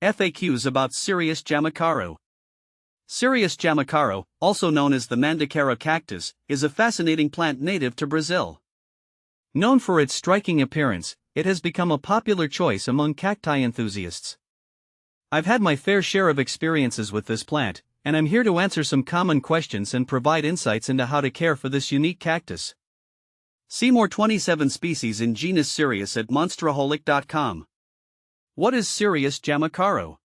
FAQs about Cereus Jamacaru. Cereus Jamacaru, also known as the Mandacara cactus, is a fascinating plant native to Brazil. Known for its striking appearance, it has become a popular choice among cacti enthusiasts. I've had my fair share of experiences with this plant, and I'm here to answer some common questions and provide insights into how to care for this unique cactus. See more 27 species in genus Cereus at monsteraholic.com. What is Cereus Jamacaru?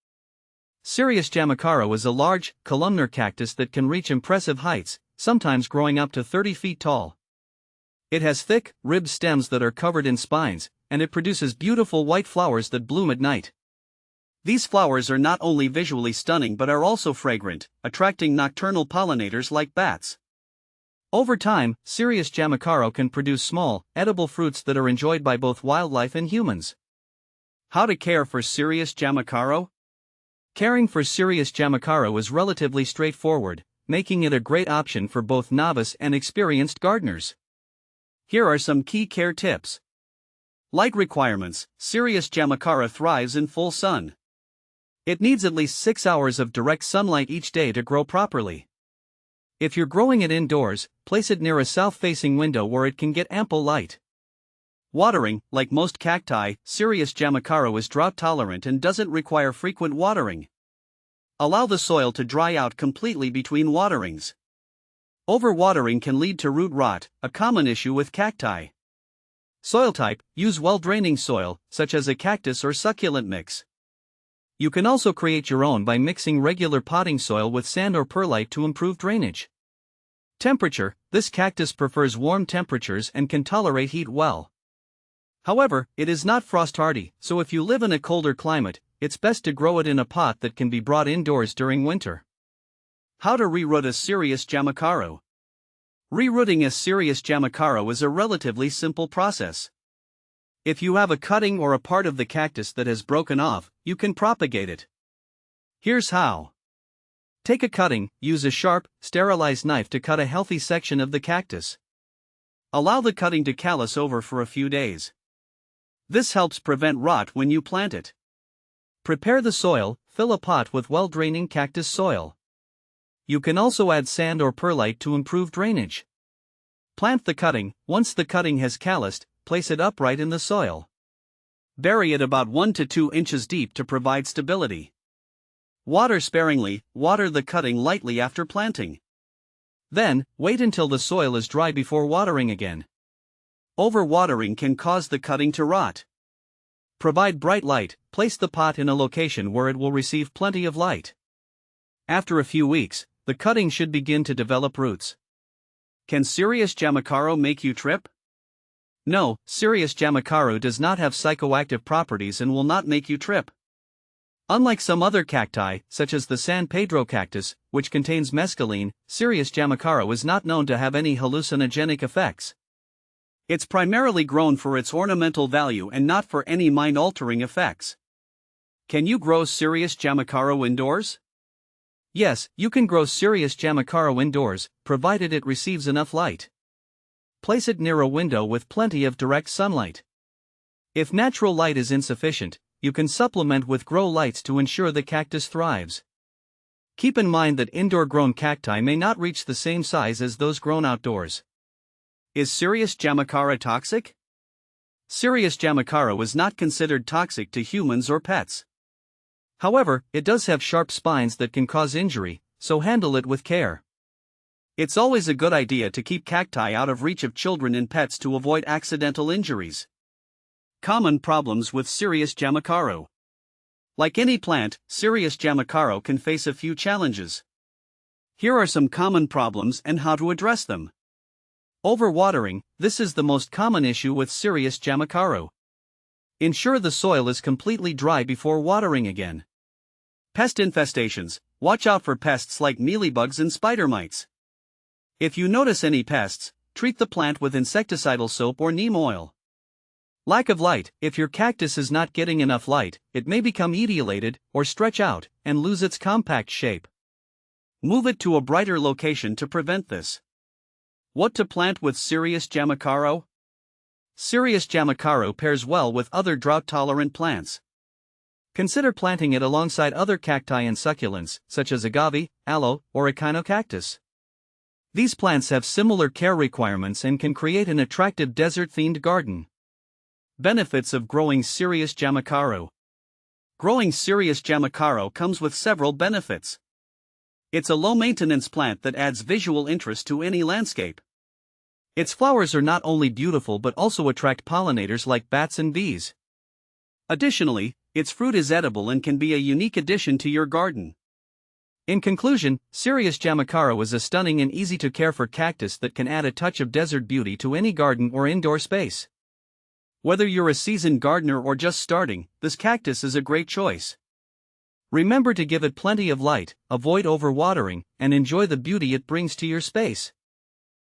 Cereus Jamacaru is a large, columnar cactus that can reach impressive heights, sometimes growing up to 30 feet tall. It has thick, ribbed stems that are covered in spines, and it produces beautiful white flowers that bloom at night. These flowers are not only visually stunning but are also fragrant, attracting nocturnal pollinators like bats. Over time, Cereus Jamacaru can produce small, edible fruits that are enjoyed by both wildlife and humans. How to care for Cereus Jamacaru? Caring for Cereus Jamacaru is relatively straightforward, making it a great option for both novice and experienced gardeners. Here are some key care tips. Light requirements: Cereus Jamacaru thrives in full sun. It needs at least 6 hours of direct sunlight each day to grow properly. If you're growing it indoors, place it near a south-facing window where it can get ample light. Watering: like most cacti, Cereus Jamacaru is drought-tolerant and doesn't require frequent watering. Allow the soil to dry out completely between waterings. Overwatering can lead to root rot, a common issue with cacti. Soil type: use well-draining soil, such as a cactus or succulent mix. You can also create your own by mixing regular potting soil with sand or perlite to improve drainage. Temperature: this cactus prefers warm temperatures and can tolerate heat well. However, it is not frost-hardy, so if you live in a colder climate, it's best to grow it in a pot that can be brought indoors during winter. How to re-root a Cereus Jamacaru? Re-rooting a Cereus Jamacaru is a relatively simple process. If you have a cutting or a part of the cactus that has broken off, you can propagate it. Here's how. Take a cutting, use a sharp, sterilized knife to cut a healthy section of the cactus. Allow the cutting to callus over for a few days. This helps prevent rot when you plant it. Prepare the soil: fill a pot with well-draining cactus soil. You can also add sand or perlite to improve drainage. Plant the cutting. Once the cutting has calloused, place it upright in the soil. Bury it about 1 to 2 inches deep to provide stability. Water sparingly: water the cutting lightly after planting. Then, wait until the soil is dry before watering again. Overwatering can cause the cutting to rot. Provide bright light: place the pot in a location where it will receive plenty of light. After a few weeks, the cutting should begin to develop roots. Can Cereus Jamacaru make you trip? No, Cereus Jamacaru does not have psychoactive properties and will not make you trip. Unlike some other cacti, such as the San Pedro cactus, which contains mescaline, Cereus Jamacaru is not known to have any hallucinogenic effects. It's primarily grown for its ornamental value and not for any mind-altering effects. Can you grow Cereus Jamacaru indoors? Yes, you can grow Cereus Jamacaru indoors, provided it receives enough light. Place it near a window with plenty of direct sunlight. If natural light is insufficient, you can supplement with grow lights to ensure the cactus thrives. Keep in mind that indoor-grown cacti may not reach the same size as those grown outdoors. Is Cereus Jamacaru toxic? Cereus Jamacaru is not considered toxic to humans or pets. However, it does have sharp spines that can cause injury, so handle it with care. It's always a good idea to keep cacti out of reach of children and pets to avoid accidental injuries. Common problems with Cereus Jamacaru. Like any plant, Cereus Jamacaru can face a few challenges. Here are some common problems and how to address them. Overwatering: this is the most common issue with Cereus Jamacaru. Ensure the soil is completely dry before watering again. Pest infestations: watch out for pests like mealybugs and spider mites. If you notice any pests, treat the plant with insecticidal soap or neem oil. Lack of light: if your cactus is not getting enough light, it may become etiolated, or stretch out, and lose its compact shape. Move it to a brighter location to prevent this. What to plant with Cereus Jamacaru? Cereus Jamacaru pairs well with other drought-tolerant plants. Consider planting it alongside other cacti and succulents, such as agave, aloe, or echinocactus. These plants have similar care requirements and can create an attractive desert-themed garden. Benefits of growing Cereus Jamacaru. Growing Cereus Jamacaru comes with several benefits. It's a low-maintenance plant that adds visual interest to any landscape. Its flowers are not only beautiful but also attract pollinators like bats and bees. Additionally, its fruit is edible and can be a unique addition to your garden. In conclusion, Cereus Jamacaru is a stunning and easy-to-care-for cactus that can add a touch of desert beauty to any garden or indoor space. Whether you're a seasoned gardener or just starting, this cactus is a great choice. Remember to give it plenty of light, avoid overwatering, and enjoy the beauty it brings to your space.